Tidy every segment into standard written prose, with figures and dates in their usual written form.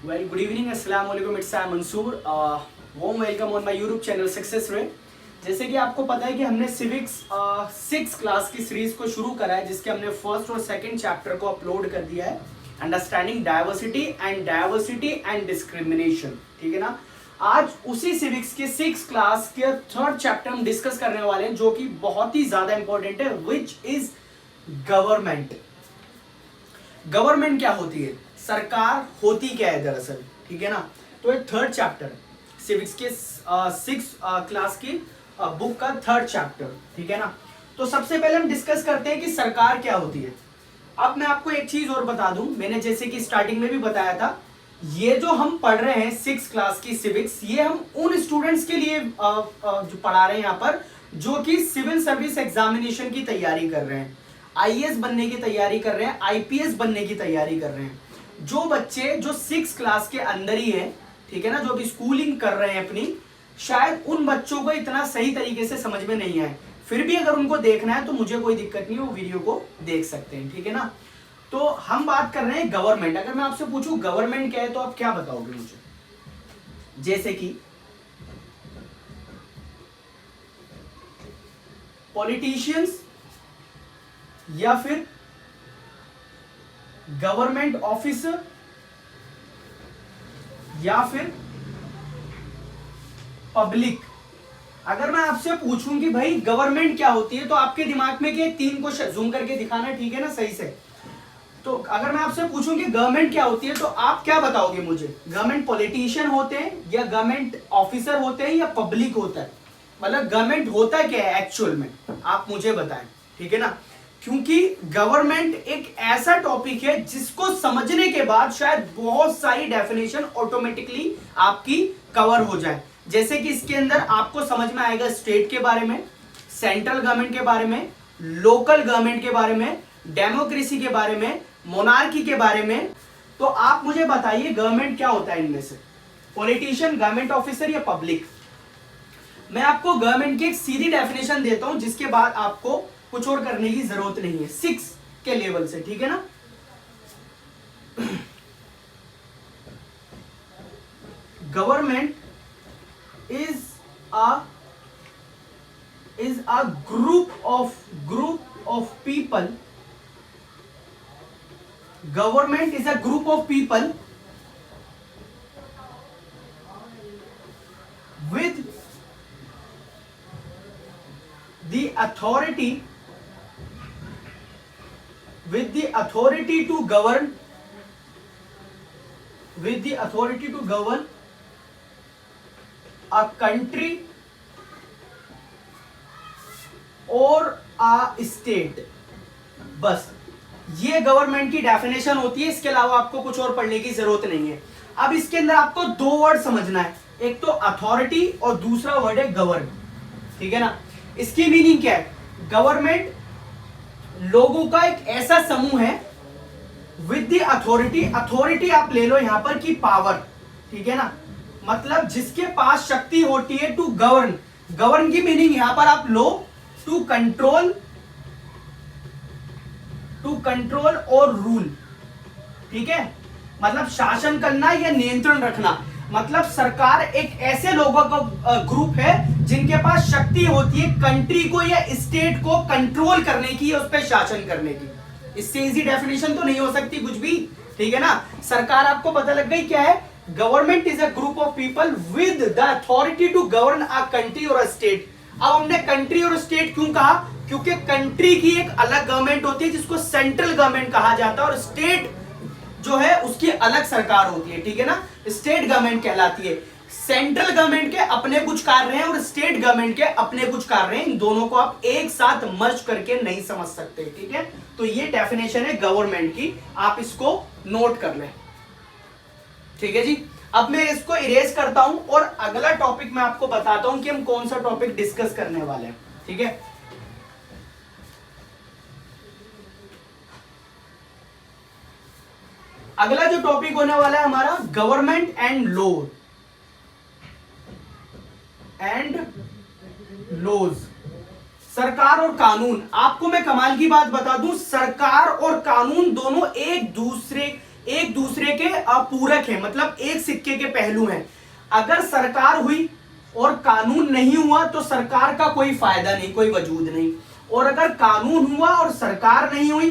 Well, good evening, अस्सलाम वालेकुम, it's I Mansoor. Warm welcome on my YouTube channel success ray. जैसे कि आपको पता है कि हमने सिविक्स 6 क्लास की सीरीज को शुरू करा है, जिसके हमने फर्स्ट और सेकंड चैप्टर को अपलोड कर दिया है, अंडरस्टैंडिंग डाइवर्सिटी एंड डिस्क्रिमिनेशन। ठीक है ना। आज उसी सिविक्स के 6 क्लास के थर्ड चैप्टर हम डिस्कस करने वाले हैं, जो कि बहुत ही ज्यादा इंपॉर्टेंट है, विच इज गवर्नमेंट। गवर्नमेंट क्या होती है, सरकार होती क्या है दरअसल। ठीक है ना। तो एक थर्ड चैप्टर सिविक्स के 6 क्लास की बुक का थर्ड चैप्टर। ठीक है ना। तो सबसे पहले हम डिस्कस करते हैं कि सरकार क्या होती है। अब मैं आपको एक चीज और बता दूं, मैंने जैसे कि स्टार्टिंग में भी बताया था, ये जो हम पढ़ रहे हैं 6 क्लास की सिविक्स, ये हम उन स्टूडेंट्स के लिए जो पढ़ा रहे हैं यहाँ पर, जो कि सिविल सर्विस एग्जामिनेशन की तैयारी कर रहे हैं, आईएएस बनने की तैयारी कर रहे हैं, आईपीएस बनने की तैयारी कर रहे हैं। जो बच्चे जो 6 क्लास के अंदर ही हैं, ठीक है ना, जो अभी स्कूलिंग कर रहे हैं अपनी, शायद उन बच्चों को इतना सही तरीके से समझ में नहीं आए, फिर भी अगर उनको देखना है तो मुझे कोई दिक्कत नहीं, वो वीडियो को देख सकते हैं। ठीक है ना। तो हम बात कर रहे हैं गवर्नमेंट। अगर मैं आपसे पूछूं गवर्नमेंट क्या है, तो आप क्या बताओगे मुझे। जैसे कि पॉलिटिशियंस, या फिर गवर्नमेंट ऑफिसर, या फिर पब्लिक। अगर मैं आपसे पूछूं कि भाई गवर्नमेंट क्या होती है, तो आपके दिमाग में के 3 को जूम करके दिखाना, ठीक है ना, सही से। तो अगर मैं आपसे पूछूं कि गवर्नमेंट क्या होती है, तो आप क्या बताओगे मुझे। गवर्नमेंट पॉलिटिशियन होते हैं, या गवर्नमेंट ऑफिसर होते हैं, या पब्लिक होता है। मतलब गवर्नमेंट होता क्या है एक्चुअल में, आप मुझे बताएं। ठीक है ना। क्योंकि गवर्नमेंट एक ऐसा टॉपिक है जिसको समझने के बाद शायद बहुत सारी डेफिनेशन ऑटोमेटिकली आपकी कवर हो जाए। जैसे कि इसके अंदर आपको समझ में आएगा स्टेट के बारे में, सेंट्रल गवर्नमेंट के बारे में, लोकल गवर्नमेंट के बारे में, डेमोक्रेसी के बारे में, मोनार्की के बारे में। तो आप मुझे बताइए गवर्नमेंट क्या होता है इनमें से, पॉलिटिशियन, गवर्नमेंट ऑफिसर, या पब्लिक। मैं आपको गवर्नमेंट की एक सीधी डेफिनेशन देता हूं, जिसके बाद आपको कुछ और करने की जरूरत नहीं है 6 के लेवल से। ठीक है ना। Government is a group of people. Government is a group of people with the authority to govern a country or a state। बस ये गवर्नमेंट की डेफिनेशन होती है, इसके अलावा आपको कुछ और पढ़ने की जरूरत नहीं है। अब इसके अंदर आपको 2 वर्ड समझना है, एक तो अथॉरिटी और दूसरा वर्ड है गवर्न। ठीक है ना। इसकी मीनिंग क्या है, गवर्नमेंट लोगों का एक ऐसा समूह है विद द अथॉरिटी आप ले लो यहां पर की पावर। ठीक है ना। मतलब जिसके पास शक्ति होती है टू गवर्न की मीनिंग यहां पर आप लो टू कंट्रोल और रूल। ठीक है। मतलब शासन करना या नियंत्रण रखना। मतलब सरकार एक ऐसे लोगों का ग्रुप है जिनके पास शक्ति होती है कंट्री को या स्टेट को कंट्रोल करने की या उस पर शासन करने की। इससे इजी डेफिनेशन तो नहीं हो सकती कुछ भी। ठीक है ना। सरकार आपको पता लग गई क्या है। Government is a group of people with the authority to govern a country और अ स्टेट। अब हमने कंट्री और स्टेट क्यों कहा, क्योंकि कंट्री की एक अलग गवर्नमेंट होती है जिसको सेंट्रल गवर्नमेंट कहा जाता है, और स्टेट जो है उसकी अलग सरकार होती है। ठीक है ना। स्टेट गवर्नमेंट कहलाती है। सेंट्रल गवर्नमेंट के अपने कुछ कार्य हैं और स्टेट गवर्नमेंट के अपने कुछ कार्य हैं, इन दोनों को आप एक साथ मर्ज करके नहीं समझ सकते। ठीक है। तो ये डेफिनेशन है गवर्नमेंट की, आप इसको नोट कर लें। ठीक है जी। अब मैं इसको इरेज करता हूं और अगला टॉपिक मैं आपको बताता हूं कि हम कौन सा टॉपिक डिस्कस करने वाले हैं। ठीक है। अगला जो टॉपिक होने वाला है हमारा, गवर्नमेंट एंड लॉज, सरकार और कानून। आपको मैं कमाल की बात बता दूं, सरकार और कानून दोनों एक दूसरे एक दूसरे के पूरक है, मतलब एक सिक्के के पहलू हैं। अगर सरकार हुई और कानून नहीं हुआ तो सरकार का कोई फायदा नहीं, कोई वजूद नहीं, और अगर कानून हुआ और सरकार नहीं हुई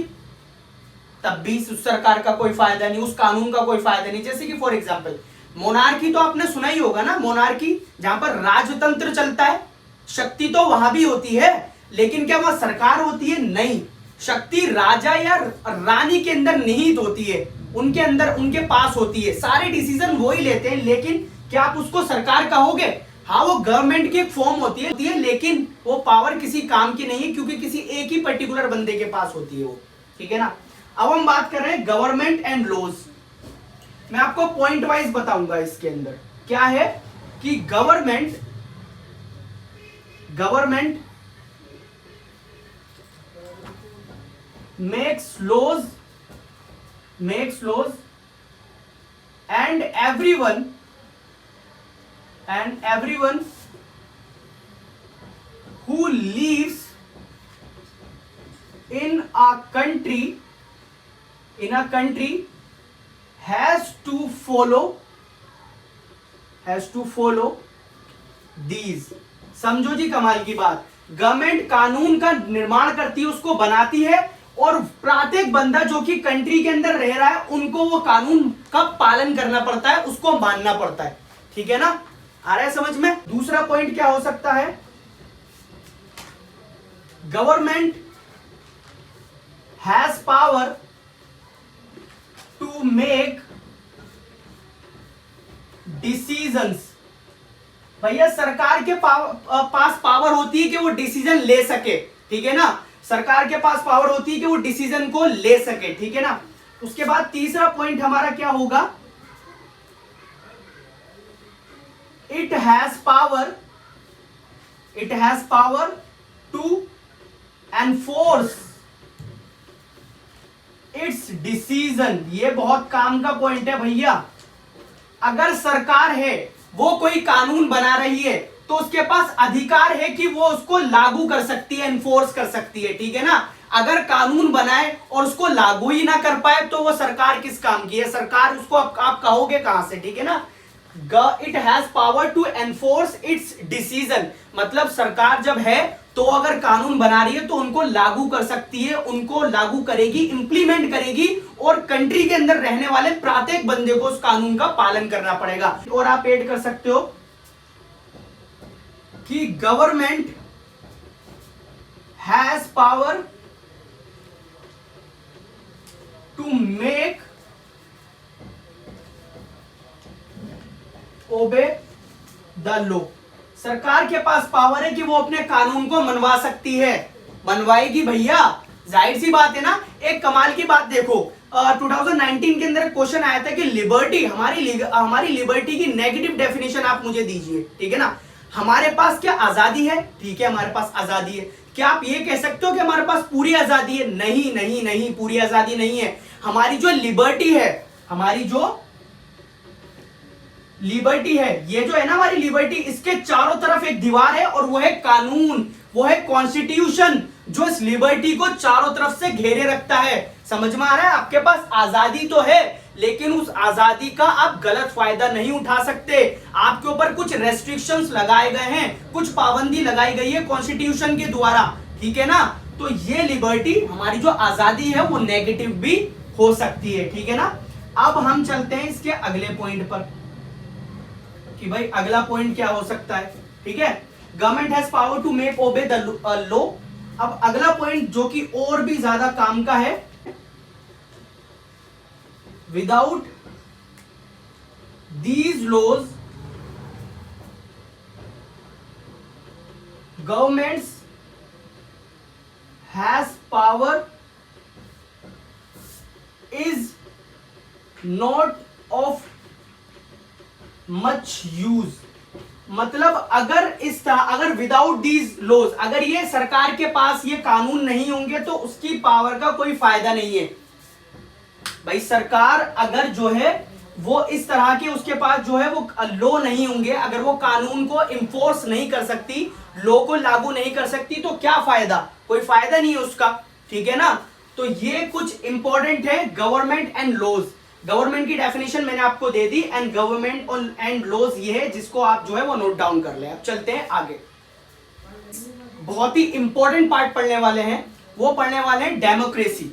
तब भी उस सरकार का कोई फायदा नहीं, उस कानून का कोई फायदा नहीं। जैसे कि फॉर एग्जांपल मोनार्की तो आपने सुना ही होगा ना, मोनार्की जहां पर राजतंत्र चलता है, शक्ति तो वहां भी होती है, लेकिन क्या वहां सरकार होती है? नहीं, शक्ति राजा या रानी के अंदर निहित होती है, उनके अंदर, उनके पास होती है, सारे डिसीजन वो ही लेते हैं। लेकिन क्या आप उसको सरकार कहोगे? हाँ, वो गवर्नमेंट की एक फॉर्म होती है, लेकिन वो पावर किसी काम की नहीं है, क्योंकि किसी एक ही पर्टिकुलर बंदे के पास होती है वो, ठीक है ना। अब हम बात कर रहे हैं गवर्नमेंट एंड लॉज। मैं आपको पॉइंट वाइज बताऊंगा इसके अंदर क्या है कि government makes laws and everyone who lives in a country has to follow these। समझो जी कमाल की बात, गवर्नमेंट कानून का निर्माण करती है, उसको बनाती है, और प्रत्येक बंदा जो कि कंट्री के अंदर रह रहा है उनको वो कानून का पालन करना पड़ता है, उसको मानना पड़ता है, ठीक है ना। आ रहा है समझ में? दूसरा पॉइंट क्या हो सकता है? Government has power to make decisions. भैया सरकार के पास पावर होती है कि वो डिसीजन ले सके, ठीक है ना, सरकार के पास पावर होती है कि वो डिसीजन को ले सके, ठीक है ना। उसके बाद तीसरा पॉइंट हमारा क्या होगा? It has power to enforce its decision. ये बहुत काम का पॉइंट है भैया। अगर सरकार है, वो कोई कानून बना रही है, तो उसके पास अधिकार है कि वो उसको लागू कर सकती है, एनफोर्स कर सकती है, ठीक है ना। अगर कानून बनाए और उसको लागू ही ना कर पाए तो वो सरकार किस काम की है? सरकार उसको आप कहोगे कहां से, ठीक है ना। It has power to enforce its decision, मतलब सरकार जब है तो अगर कानून बना रही है तो उनको लागू कर सकती है, उनको लागू करेगी, इंप्लीमेंट करेगी, और कंट्री के अंदर रहने वाले प्रत्येक बंदे को उस कानून का पालन करना पड़ेगा। और आप ऐड कर सकते हो कि government has power to make obey the law. सरकार के पास पावर है कि वो अपने कानून को मनवा सकती है, मनवाएगी भैया, जाहिर सी बात है ना। एक कमाल की बात देखो, 2019 के अंदर क्वेश्चन आया था कि लिबर्टी, हमारी लिबर्टी की नेगेटिव डेफिनेशन आप मुझे दीजिए, ठीक है ना। हमारे पास क्या आजादी है? ठीक है, हमारे पास आजादी है। क्या आप ये कह सकते हो कि हमारे पास पूरी आजादी है? नहीं नहीं नहीं, पूरी आजादी नहीं है। हमारी जो लिबर्टी है, हमारी जो लिबर्टी है, ये जो है ना हमारी लिबर्टी, इसके चारों तरफ एक दीवार है और वो है कानून, वो है कॉन्स्टिट्यूशन, जो इस लिबर्टी को चारों तरफ से घेरे रखता है। समझ में आ रहा है? आपके पास आजादी तो है, लेकिन उस आजादी का आप गलत फायदा नहीं उठा सकते। आपके ऊपर कुछ रेस्ट्रिक्शंस लगाए गए हैं, कुछ पाबंदी लगाई गई है कॉन्स्टिट्यूशन के द्वारा, ठीक है ना। तो ये लिबर्टी, हमारी जो आजादी है, वो नेगेटिव भी हो सकती है, ठीक है ना। अब हम चलते हैं इसके अगले पॉइंट पर कि भाई अगला पॉइंट क्या हो सकता है, ठीक है। Government has power to make obey the law. अब अगला पॉइंट जो कि और भी ज्यादा काम का है, without these laws governments has power is not of much use. मतलब अगर विदाउट दीज लॉज, अगर ये सरकार के पास ये कानून नहीं होंगे तो उसकी पावर का कोई फायदा नहीं है। भाई सरकार अगर जो है वो इस तरह के, उसके पास जो है वो लॉ नहीं होंगे, अगर वो कानून को इंफोर्स नहीं कर सकती, लॉ को लागू नहीं कर सकती, तो क्या फायदा? कोई फायदा नहीं है उसका, ठीक है ना। तो ये कुछ इंपॉर्टेंट है गवर्नमेंट एंड लॉज। गवर्नमेंट की डेफिनेशन मैंने आपको दे दी, एंड गवर्नमेंट एंड लॉज ये है जिसको आप जो है वो नोट डाउन कर ले। अब चलते हैं आगे, बहुत ही इंपॉर्टेंट पार्ट पढ़ने वाले हैं, वो पढ़ने वाले हैं डेमोक्रेसी।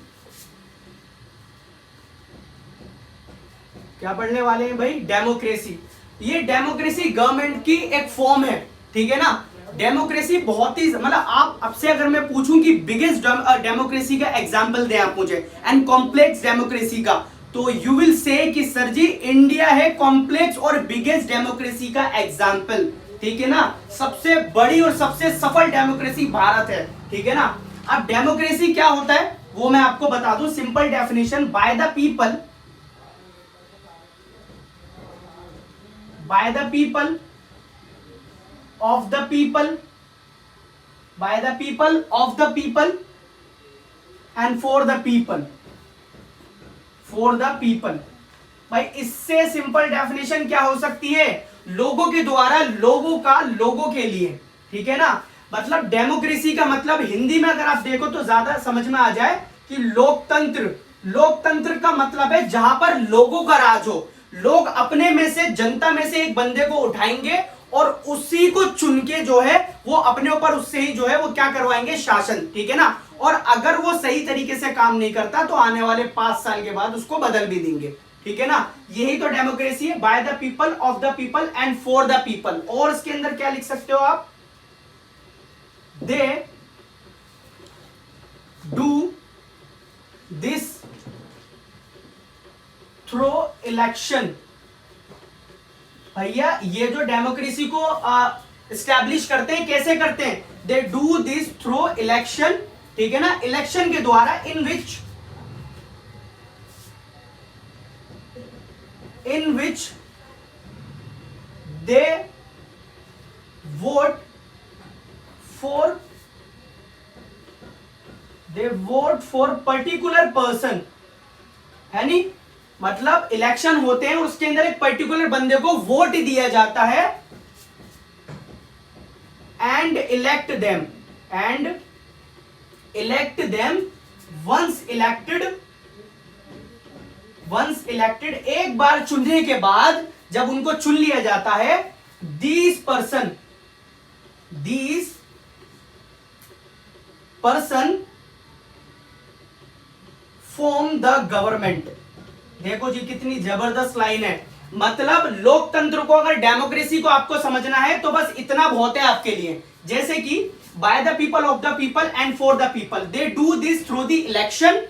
क्या पढ़ने वाले हैं भाई? डेमोक्रेसी। ये डेमोक्रेसी गवर्नमेंट की एक फॉर्म है, ठीक है ना। डेमोक्रेसी बहुत ही मतलब आप अब से अगर मैं पूछूं कि बिगेस्ट डेमोक्रेसी का एग्जांपल दें आप मुझे एंड कॉम्प्लेक्स डेमोक्रेसी का, तो यू विल से कि सर जी इंडिया है कॉम्प्लेक्स और बिगेस्ट डेमोक्रेसी का एग्जांपल, ठीक है ना। सबसे बड़ी और सबसे सफल डेमोक्रेसी भारत है, ठीक है ना। अब डेमोक्रेसी क्या होता है वो मैं आपको बता दूं, simple definition, bye the people, by the people, of the people, by the people, of the people, and for the people, for the people। भाई इससे सिंपल डेफिनेशन क्या हो सकती है? लोगों के द्वारा, लोगों का, लोगों के लिए, ठीक है ना। मतलब डेमोक्रेसी का मतलब हिंदी में अगर आप देखो तो ज्यादा समझ में आ जाए कि लोकतंत्र। लोकतंत्र का मतलब है जहां पर लोगों का राज हो, लोग अपने में से, जनता में से एक बंदे को उठाएंगे और उसी को चुन के जो है वो अपने ऊपर उससे ही जो है वो क्या करवाएंगे? शासन, ठीक है ना। और अगर वो सही तरीके से काम नहीं करता तो आने वाले 5 साल के बाद उसको बदल भी देंगे, ठीक है ना। यही तो डेमोक्रेसी है, bye the people, of the people and for the people. और इसके अंदर क्या लिख सकते हो आप? They do this through election. भैया ये जो डेमोक्रेसी को एस्टैब्लिश करते हैं, कैसे करते हैं? They do this through election, ठीक है ना, इलेक्शन के द्वारा, इन विच दे वोट फॉर पर्टिकुलर पर्सन, है नी। मतलब इलेक्शन होते हैं और उसके अंदर एक पर्टिकुलर बंदे को वोट दिया जाता है, and elect them once elected, एक बार चुनने के बाद जब उनको चुन लिया जाता है, these person form the government. देखो जी कितनी जबरदस्त लाइन है। मतलब लोकतंत्र को, अगर डेमोक्रेसी को आपको समझना है तो बस इतना बहुत है आपके लिए। जैसे कि bye the people, of the people and for the people, they do this through the election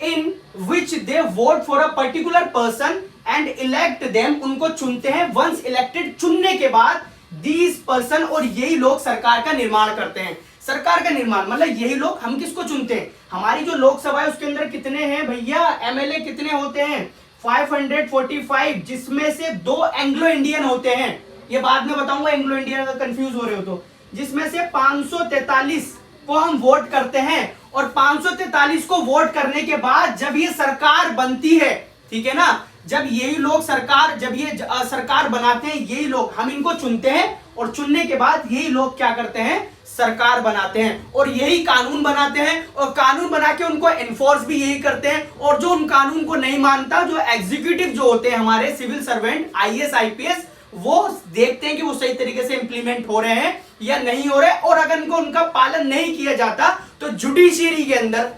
in which they vote for a particular person and elect them, उनको चुनते हैं, वंस इलेक्टेड, चुनने के बाद, दीज पर्सन, और यही लोग सरकार का निर्माण करते हैं। सरकार का निर्माण मतलब यही लोग, हम किसको चुनते हैं? हमारी जो लोकसभा है उसके अंदर कितने हैं भैया? एमएलए कितने होते हैं? 545, जिसमें से 2 एंग्लो इंडियन होते हैं। ये बाद में बताऊंगा एंग्लो इंडियन, अगर कंफ्यूज हो रहे हो तो। जिसमें से 543 को हम वोट करते हैं, और 543 को वोट करने के बाद जब ये सरकार बनती है, ठीक है ना, जब यही लोग सरकार बनाते हैं, यही लोग, हम इनको चुनते हैं, और चुनने के बाद यही लोग क्या करते हैं? सरकार बनाते हैं, और यही कानून बनाते हैं, और कानून बना के उनको एनफोर्स भी यही करते हैं। और जो उन कानून को नहीं मानता, जो एग्जीक्यूटिव जो होते हैं हमारे सिविल सर्वेंट, आईएएस आईपीएस, वो देखते हैं कि वो सही तरीके से इंप्लीमेंट हो रहे हैं या नहीं हो रहे, और अगर इनको उनका पालन नहीं किया जाता तो जुडिशियरी के अंदर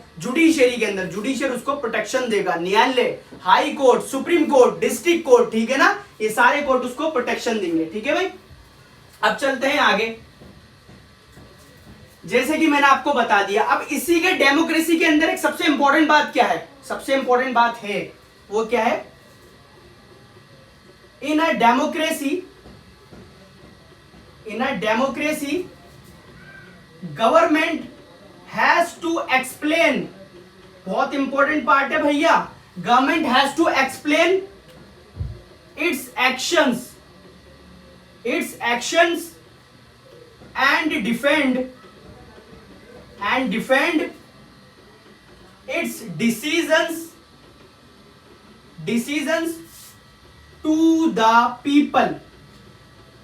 जुडिशियर उसको प्रोटेक्शन देगा। न्यायालय, high court, supreme court, district court, ठीक है ना, ये सारे कोर्ट उसको प्रोटेक्शन देंगे, ठीक है भाई। अब चलते हैं आगे। जैसे कि मैंने आपको बता दिया, अब इसी के डेमोक्रेसी के अंदर एक सबसे इंपॉर्टेंट बात क्या है? सबसे इंपॉर्टेंट बात है वो क्या है? In a democracy government has to explain, बहुत इंपॉर्टेंट पार्ट है भैया, government has to explain its actions and defend its decisions to the people।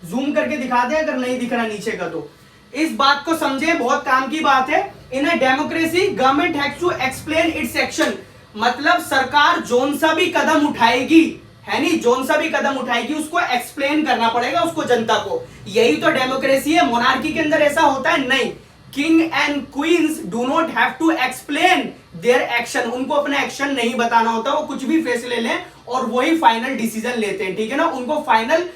Zoom करके दिखा दे अगर नहीं दिख रहा नीचे का तो। इस बात को समझे, बहुत काम की बात है। In a democracy government has to explain its action, मतलब सरकार जोन सा भी कदम उठाएगी, है नहीं, जोन सा भी कदम उठाएगी उसको एक्सप्लेन करना पड़ेगा उसको, जनता को। यही तो डेमोक्रेसी है। मोनार्की के अंदर ऐसा होता है नहीं, king and queens do not have to explain their action, उनको अपना एक्शन नहीं बताना होता, वो कुछ भी फैसले लें और वही फाइनल डिसीजन लेते हैं, ठीक है ना। उनको फाइनल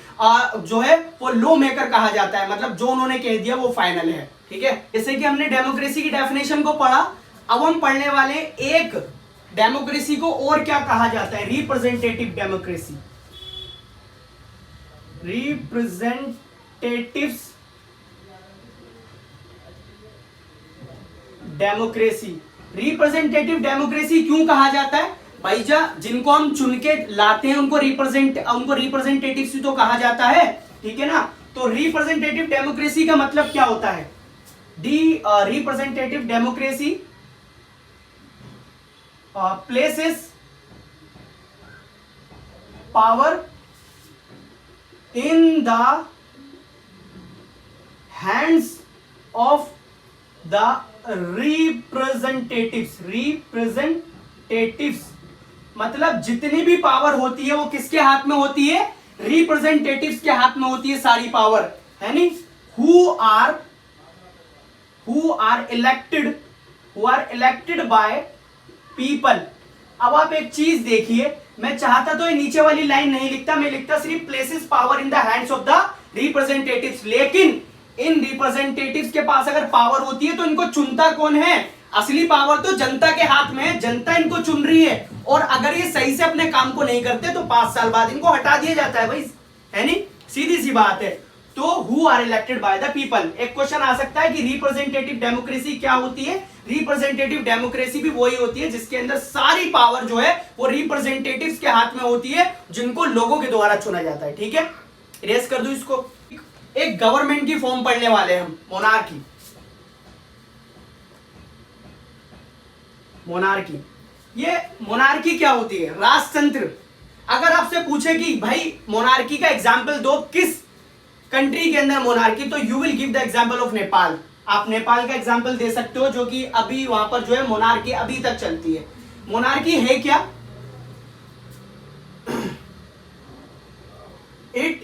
जो है वो लॉ मेकर कहा जाता है, मतलब जो उन्होंने कह दिया वो फाइनल है, ठीक है। जैसे कि हमने डेमोक्रेसी की डेफिनेशन को पढ़ा, अब हम पढ़ने वाले एक डेमोक्रेसी को और क्या कहा जाता है, representative democracy. Representatives democracy. Representative democracy क्यों कहा जाता है भाई? जिनको हम चुन के लाते हैं उनको रिप्रेजेंटेटिव्स तो कहा जाता है, ठीक है ना। तो रिप्रेजेंटेटिव डेमोक्रेसी का मतलब क्या होता है? Representative democracy places power in the hands of the representatives मतलब जितनी भी पावर होती है वो किसके हाथ में होती है? रिप्रेजेंटेटिव्स के हाथ में होती है सारी पावर, है नी। who are elected by people. अब आप एक चीज देखिए, मैं चाहता तो ये नीचे वाली लाइन नहीं लिखता, मैं लिखता सिर्फ places power in the hands of the representatives, लेकिन इन रिप्रेजेंटेटिव्स के पास अगर पावर होती है तो इनको चुनता कौन है? असली पावर तो जनता के हाथ में है, जनता इनको चुन रही है, और अगर ये सही से अपने काम को नहीं करते तो 5 साल बाद इनको हटा दिया जाता है भाई, है नी, सीधी सी बात है। तो who are elected by the people. एक क्वेश्चन आ सकता है कि रिप्रेजेंटेटिव डेमोक्रेसी क्या होती है? रिप्रेजेंटेटिव डेमोक्रेसी भी वही होती है जिसके अंदर सारी पावर जो है वो रिप्रेजेंटेटिव्स के हाथ में होती है, जिनको लोगों के द्वारा चुना जाता है, ठीक है। इरेज कर दूं इसको। एक गवर्नमेंट की फॉर्म पढ़ने वाले हम, मोनार्की। मोनार्की, ये मोनार्की क्या होती है? राजतंत्र। अगर आपसे पूछे कि भाई मोनार्की का एग्जाम्पल दो किस कंट्री के अंदर मोनार्की, तो you will give the example of Nepal. आप नेपाल का एग्जाम्पल दे सकते हो, जो कि अभी वहां पर जो है मोनार्की अभी तक चलती है। मोनार्की है क्या? It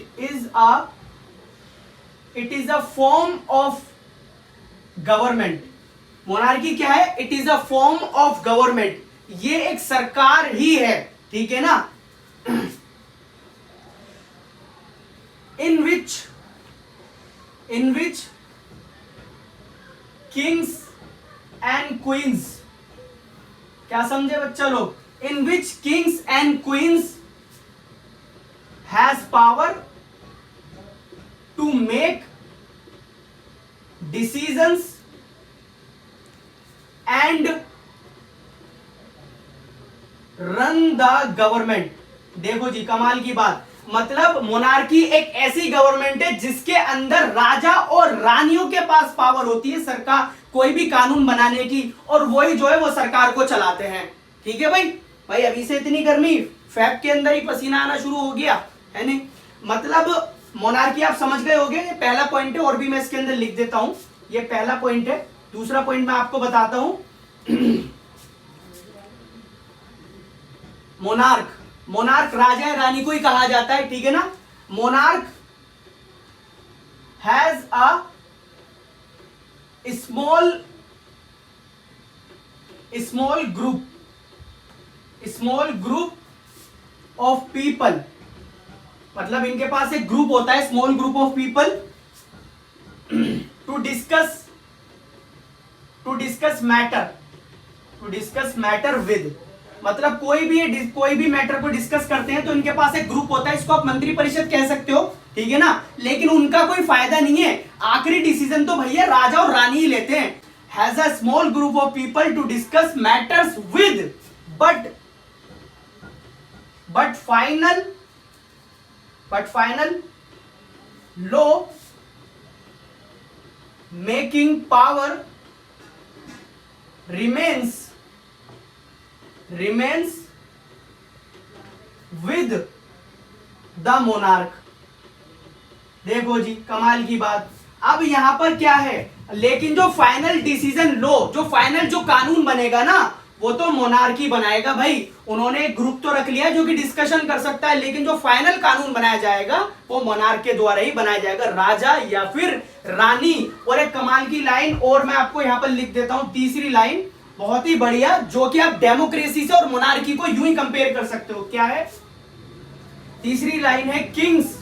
is a form of government. Monarchy क्या है? It is a form of government. ये एक सरकार ही है, ठीक है ना। in which kings and queens, क्या समझे बच्चा लोग? in which kings and queens has power to make decisions and run the government। देखो जी, कमाल की बात, मतलब मोनार्की एक ऐसी गवर्नमेंट है जिसके अंदर राजा और रानियों के पास पावर होती है सरकार कोई भी कानून बनाने की, और वही जो है वो सरकार को चलाते हैं, ठीक है भाई अभी से इतनी गर्मी, फैब के अंदर ही पसीना आना शुरू हो गया, है नहीं। मतलब मोनार्की आप समझ गए होंगे। ये पहला पॉइंट है, और भी मैं इसके अंदर लिख देता हूं, ये पहला पॉइंट है। दूसरा पॉइंट मैं आपको बताता हूं। मोनार्क राजा या रानी को ही कहा जाता है, ठीक है ना। Monarch has a small group of people, मतलब इनके पास एक ग्रुप होता है, small group of people, to discuss matter with. मतलब कोई भी मैटर को डिस्कस करते हैं तो इनके पास एक ग्रुप होता है, इसको आप मंत्री परिषद कह सकते हो, ठीक है ना। लेकिन उनका कोई फायदा नहीं है, आखिरी डिसीजन तो भैया राजा और रानी ही लेते हैं। Has a small group of people to discuss matters with, but final law making power remains with the monarch। देखो जी, कमाल की बात। अब यहां पर क्या है, लेकिन जो फाइनल डिसीजन लो, जो फाइनल जो कानून बनेगा ना, वो तो मोनार्की बनाएगा भाई। उन्होंने एक ग्रुप तो रख लिया जो कि डिस्कशन कर सकता है, लेकिन जो फाइनल कानून बनाया जाएगा वो मोनार्क के द्वारा ही बनाया जाएगा, राजा या फिर रानी। और एक कमाल की लाइन और मैं आपको यहां पर लिख देता हूं, तीसरी लाइन बहुत ही बढ़िया, जो कि आप डेमोक्रेसी से और मोनार्की को यूं ही कंपेयर कर सकते हो। क्या है तीसरी लाइन? है किंग्स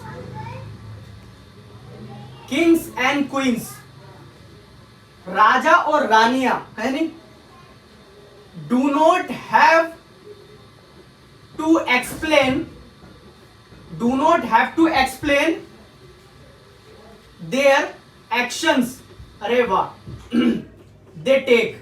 एंड क्वींस, राजा और रानियां, है नहीं, do not have to explain their actions, अरे वाह they take,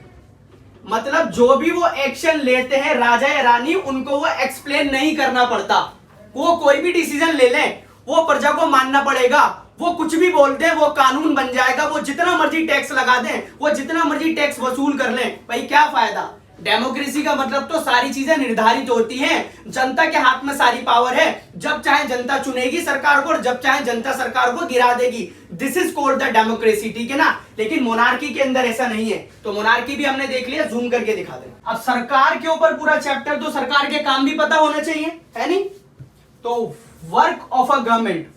मतलब जो भी वो एक्शन लेते हैं राजा या रानी, उनको वो एक्सप्लेन नहीं करना पड़ता। वो कोई भी डिसीजन ले लें वो प्रजा को मानना पड़ेगा, वो कुछ भी बोल दें वो कानून बन जाएगा, वो जितना मर्जी टैक्स लगा दें, वो जितना मर्जी टैक्स वसूल कर लें, भाई क्या फायदा। डेमोक्रेसी का मतलब तो सारी चीजें निर्धारित होती हैं, जनता के हाथ में सारी पावर है, जब चाहे जनता चुनेगी सरकार को और जब चाहे जनता सरकार को गिरा देगी। This is called the democracy, ठीक है ना। लेकिन मोनार्की के अंदर ऐसा नहीं है। तो मोनार्की भी हमने देख लिया, जूम करके दिखा दें। अब सरकार के ऊपर पूरा चैप्टर, तो सरकार के काम भी पता होना चाहिए, है नहीं। तो work of a government,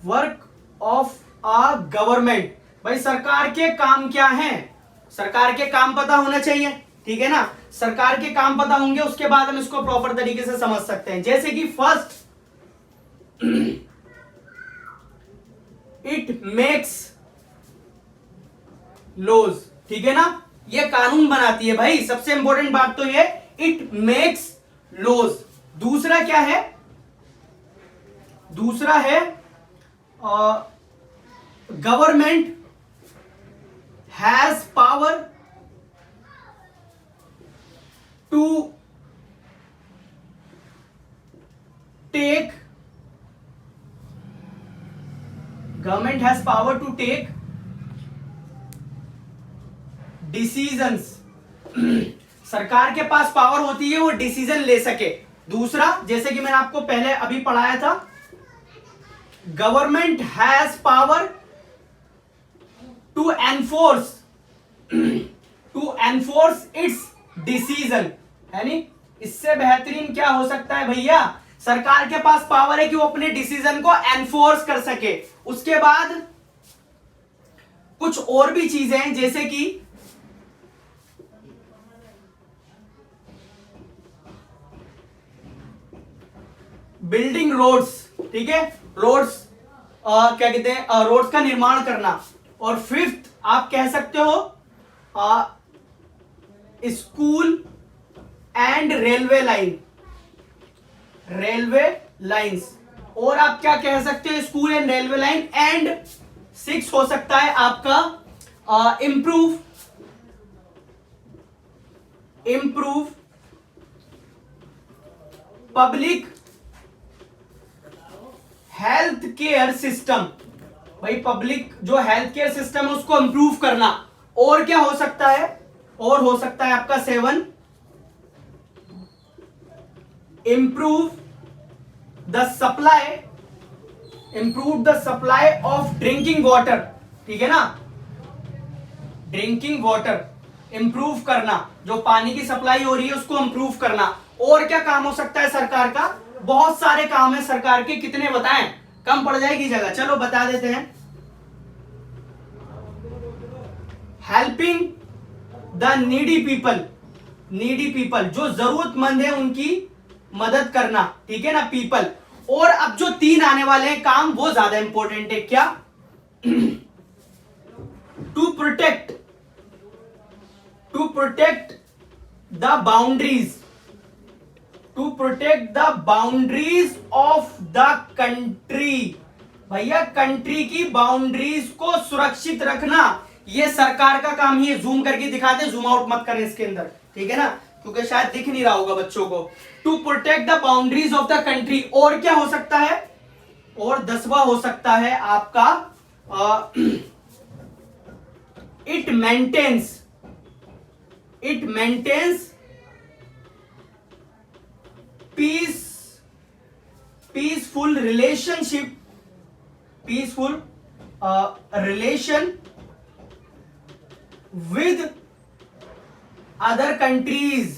work of a government, भाई सरकार के काम क्या हैं, सरकार के काम पता होना चाहिए, ठीक है ना। सरकार के काम पता होंगे, उसके बाद हम इसको प्रॉपर तरीके से समझ सकते हैं। जैसे कि फर्स्ट, इट मेक्स लॉज, ठीक है ना, ये कानून बनाती है भाई। सबसे इंपॉर्टेंट बात तो ये, इट मेक्स लॉज। दूसरा क्या है, दूसरा है government has power to take, government has power to take decisions, सरकार के पास पावर होती है वो डिसीजन ले सके। दूसरा, जैसे कि मैंने आपको पहले अभी पढ़ाया था, government has power to enforce its decision, है नी। इससे बेहतरीन क्या हो सकता है भैया। सरकार के पास पावर है कि वो अपने डिसीजन को एनफोर्स कर सके। उसके बाद कुछ और भी चीजें हैं, जैसे कि बिल्डिंग रोड्स, ठीक है, रोड्स क्या कहते हैं, रोड्स का निर्माण करना। और फिफ्थ आप कह सकते हो स्कूल एंड रेलवे लाइंस। और आप क्या कह सकते हो, school and railway line. And six हो सकता है आपका improve public health care system, भाई पब्लिक जो हेल्थ केयर सिस्टम है उसको इंप्रूव करना। और क्या हो सकता है, और हो सकता है आपका 7, improve the supply of drinking water, ठीक है ना, ड्रिंकिंग वाटर इंप्रूव करना, जो पानी की सप्लाई हो रही है उसको इंप्रूव करना। और क्या काम हो सकता है सरकार का, बहुत सारे काम है सरकार के, कितने बताएं, कम पड़ जाएगी जगह, चलो बता देते हैं। हेल्पिंग द नीडी पीपल, जो जरूरतमंद है उनकी मदद करना, ठीक है ना, पीपल। और अब जो 3 आने वाले हैं काम, वो ज्यादा इंपॉर्टेंट है। क्या, to protect the boundaries of the country, भैया कंट्री की बाउंड्रीज को सुरक्षित रखना, ये सरकार का काम ही है। जूम करके दिखाते, जूम आउट मत करें इसके अंदर, ठीक है ना, क्योंकि शायद दिख नहीं रहा होगा बच्चों को। To protect the boundaries of the country. और क्या हो सकता है, और 10वां हो सकता है आपका it maintains peaceful relation with other countries.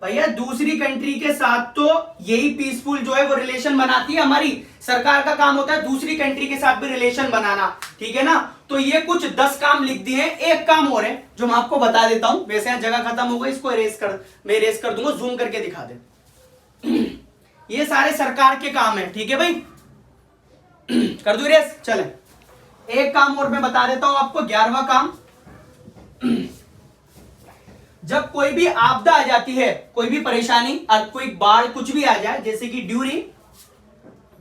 भैया दूसरी कंट्री के साथ तो यही पीसफुल जो है वो रिलेशन बनाती है हमारी सरकार का काम होता है दूसरी कंट्री के साथ भी रिलेशन बनाना, ठीक है ना। तो ये कुछ 10 काम लिख दिए हैं, एक काम और है जो मैं आपको बता देता हूं। वैसे यहाँ जगह खत्म हो गई, इसको मैं इरेज कर दूंगा, जूम करके दिखा दे। ये सारे सरकार के काम है, ठीक है भाई। कर दू इरेज। चले एक काम और मैं बता देता हूं आपको, 11वां काम। जब कोई भी आपदा आ जाती है, कोई भी परेशानी, कोई बाढ़ कुछ भी आ जाए, जैसे कि ड्यूरिंग,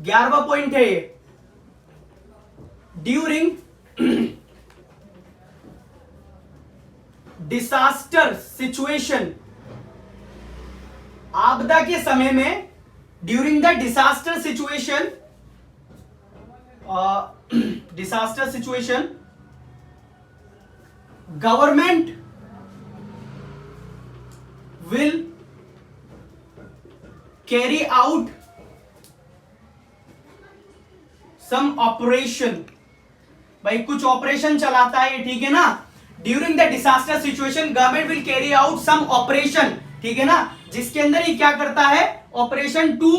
11वां पॉइंट है ये, ड्यूरिंग डिसास्टर सिचुएशन, आपदा के समय में, during the disaster situation, government will carry out some operation। भाई कुछ ऑपरेशन चलाता है, ठीक है ना। During the disaster situation government will carry out some operation, ठीक है ना, जिसके अंदर ये क्या करता है, operation to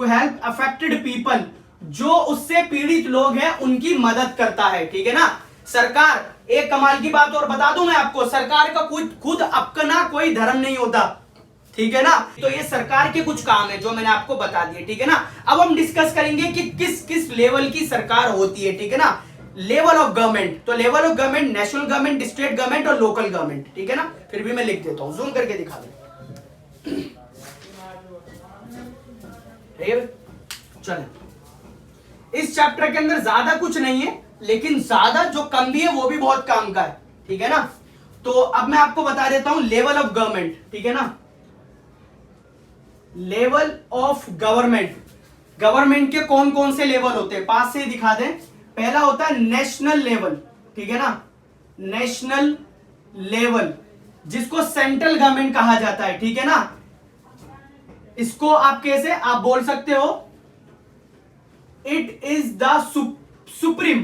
help affected people, जो उससे पीड़ित लोग हैं उनकी मदद करता है, ठीक है ना। सरकार, एक कमाल की बात और बता दूं मैं आपको, सरकार का खुद अपना कोई धर्म नहीं होता, ठीक है ना। तो ये सरकार के कुछ काम है जो मैंने आपको बता दिए, ठीक है ना। अब हम डिस्कस करेंगे कि किस किस लेवल की सरकार होती है, ठीक है ना। लेवल ऑफ गवर्नमेंट, तो level of government, national government, state government और लोकल गवर्नमेंट, ठीक है ना। फिर भी मैं लिख देता हूं, जूम करके दिखा दे। चले, इस चैप्टर के अंदर ज्यादा कुछ नहीं है, लेकिन ज्यादा जो कम भी है वो भी बहुत काम का है, ठीक है ना। तो अब मैं आपको बता देता हूं लेवल ऑफ गवर्नमेंट, ठीक है ना। लेवल ऑफ गवर्नमेंट, गवर्नमेंट के कौन कौन से लेवल होते हैं, पास से दिखा दें। पहला होता है नेशनल लेवल, ठीक है ना, नेशनल लेवल, जिसको सेंट्रल गवर्नमेंट कहा जाता है, ठीक है ना। इसको आप कैसे आप बोल सकते हो, it is the supreme,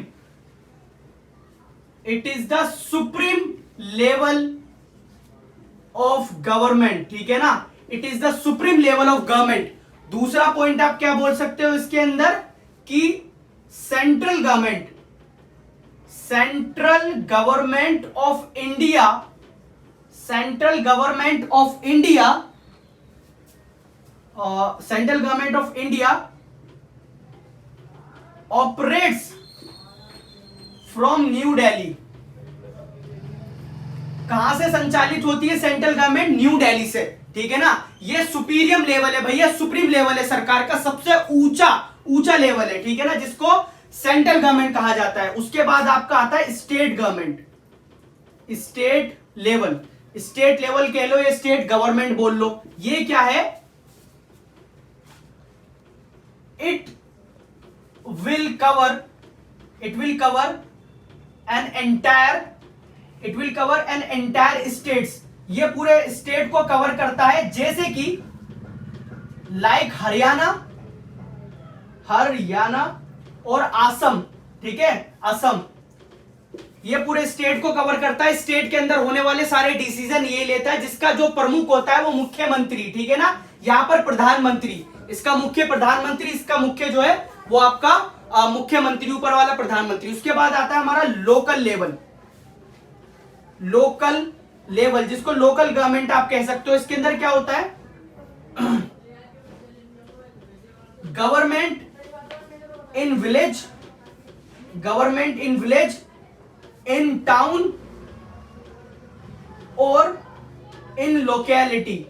it is the supreme level of government, ठीक है ना, it is the supreme level of government. दूसरा पॉइंट आप क्या बोल सकते हो इसके अंदर, कि central government, central government of India, central government of India, central government of India operates from new Delhi. कहां से संचालित होती है सेंट्रल गवर्नमेंट, न्यू दिल्ली से, ठीक है ना। ये सुपीरियम लेवल है भैया, सुप्रीम लेवल है सरकार का, सबसे ऊंचा लेवल है, ठीक है ना, जिसको सेंट्रल गवर्नमेंट कहा जाता है। उसके बाद आपका आता है state government, state level, state level कह लो या स्टेट गवर्नमेंट बोल लो। ये क्या है, it will cover an entire states, ये पूरे स्टेट को कवर करता है, जैसे कि लाइक हरियाणा और असम, ठीक है, असम, ये पूरे स्टेट को कवर करता है। स्टेट के अंदर होने वाले सारे डिसीजन ये लेता है, जिसका जो प्रमुख होता है वो मुख्यमंत्री, ठीक है ना। यहां पर प्रधानमंत्री, इसका मुख्य प्रधानमंत्री, इसका मुख्य जो है वो आपका मुख्यमंत्री, ऊपर वाला प्रधानमंत्री। उसके बाद आता है हमारा लोकल लेवल, जिसको लोकल गवर्नमेंट आप कह सकते हो। इसके अंदर क्या होता है, government in village, in town और इन लोकेलिटी,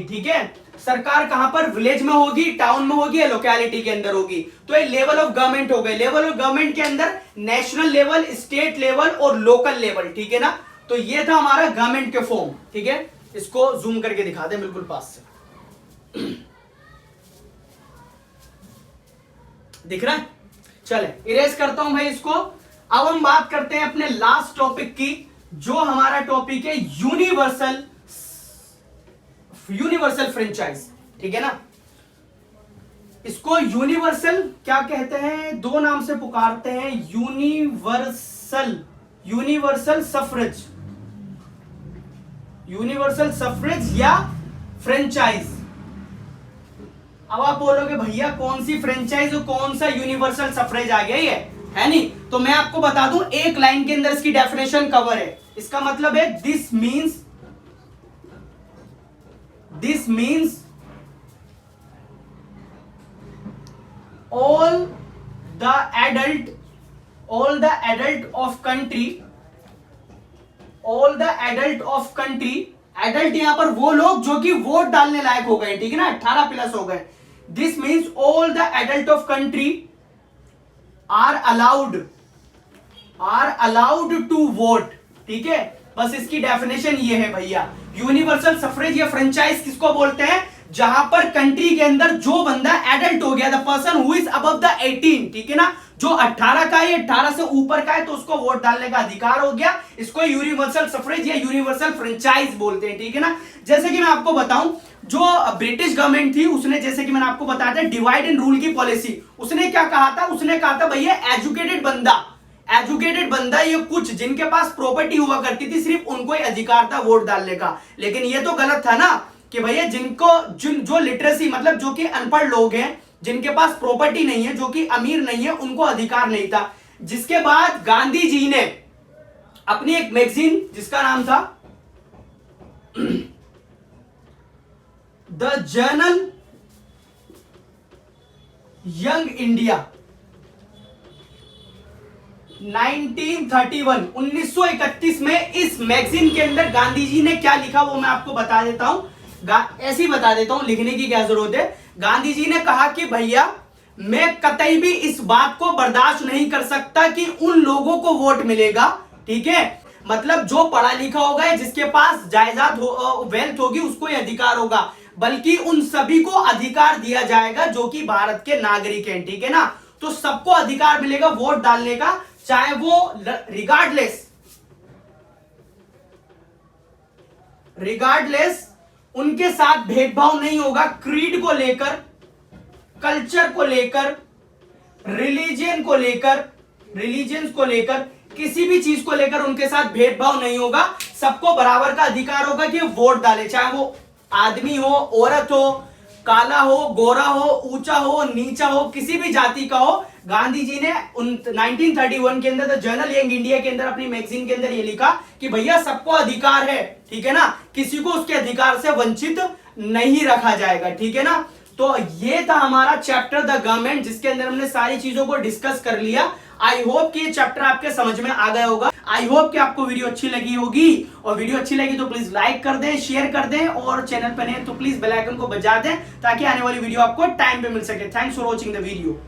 ठीक है। सरकार कहां पर, विलेज में होगी, टाउन में होगी या लोकेलिटी के अंदर होगी। तो ये लेवल ऑफ गवर्नमेंट हो गए। लेवल ऑफ गवर्नमेंट के अंदर नेशनल लेवल, स्टेट लेवल और लोकल लेवल, ठीक है ना। तो ये था हमारा गवर्नमेंट के फॉर्म, ठीक है। इसको जूम करके दिखा दे बिल्कुल पास से, दिख रहा है। चले इरेज करता हूं भाई इसको। अब हम बात करते हैं अपने लास्ट टॉपिक की, जो हमारा टॉपिक है यूनिवर्सल फ्रेंचाइज, ठीक है ना। इसको यूनिवर्सल क्या कहते हैं, दो नाम से पुकारते हैं, universal, universal suffrage, universal suffrage या फ्रेंचाइज। अब आप बोलोगे भैया कौन सी फ्रेंचाइज और कौन सा यूनिवर्सल सफरेज आ गया, ये है नहीं। तो मैं आपको बता दूं, एक लाइन के अंदर इसकी डेफिनेशन कवर है। इसका मतलब है this means all the adult of country, adult यहां पर वो लोग जो कि वोट डालने लायक हो गए, ठीक है ना, 18 प्लस हो गए। This means all the adult of country are allowed to vote, ठीक है। बस इसकी डेफिनेशन ये है भैया। यूनिवर्सल सफरेज या फ्रेंचाइज किसको बोलते हैं, जहां पर कंट्री के अंदर जो बंदा एडल्ट हो गया, the person who is above the 18, ठीक है ना, जो 18 का है, 18 से ऊपर का है, तो उसको वोट डालने का अधिकार हो गया। इसको यूनिवर्सल सफरेज या यूनिवर्सल फ्रेंचाइज बोलते हैं, ठीक है ना। जैसे कि मैं आपको बताऊं, जो ब्रिटिश गवर्नमेंट थी उसने, जैसे कि मैंने आपको बताया था, डिवाइड एंड रूल की पॉलिसी, उसने क्या कहा था, उसने कहा था भैया एजुकेटेड बंदा ये कुछ जिनके पास प्रॉपर्टी हुआ करती थी सिर्फ उनको ही अधिकार था वोट डालने का। लेकिन ये तो गलत था ना, कि भैया जो लिटरेसी मतलब जो कि अनपढ़ लोग हैं, जिनके पास प्रॉपर्टी नहीं है, जो कि अमीर नहीं है, उनको अधिकार नहीं था। जिसके बाद गांधी जी ने अपनी एक मैगजीन जिसका नाम था द जर्नल यंग इंडिया, 1931 में इस मैगजीन के अंदर गांधी जी ने क्या लिखा वो मैं आपको बता देता हूं, ऐसे ही बता देता हूं, लिखने की क्या जरूरत है। गांधी जी ने कहा कि भैया मैं कतई भी इस बात को बर्दाश्त नहीं कर सकता कि उन लोगों को वोट मिलेगा, ठीक है, मतलब जो पढ़ा लिखा होगा, जिसके पास जायदाद वेल्थ होगी, उसको ही अधिकार होगा, बल्कि उन सभी को अधिकार दिया जाएगा जो कि भारत के नागरिक हैं, ठीक है ना। तो सबको अधिकार मिलेगा वोट डालने का, चाहे वो रिगार्डलेस उनके साथ भेदभाव नहीं होगा, क्रीड को लेकर, कल्चर को लेकर, रिलीजन को लेकर, किसी भी चीज को लेकर उनके साथ भेदभाव नहीं होगा। सबको बराबर का अधिकार होगा कि वोट डाले, चाहे वो आदमी हो, औरत हो, काला हो, गोरा हो, ऊंचा हो, नीचा हो, किसी भी जाति का हो। गांधी जी ने 1931 के अंदर द जर्नल यंग इंडिया के अंदर अपनी मैगजीन के अंदर ये लिखा कि भैया सबको अधिकार है, ठीक है ना, किसी को उसके अधिकार से वंचित नहीं रखा जाएगा, ठीक है ना। तो ये था हमारा चैप्टर द गवर्नमेंट, जिसके अंदर हमने सारी चीजों को डिस्कस कर लिया। आई होप कि ये चैप्टर आपके समझ में आ गया होगा। आई होप कि आपको वीडियो अच्छी लगी होगी, और वीडियो अच्छी लगी तो प्लीज लाइक कर दें, शेयर कर दें, और चैनल पर नए तो प्लीज बेल आइकन को बजा दें ताकि आने वाली वीडियो आपको टाइम पे मिल सके। Thanks for watching the video.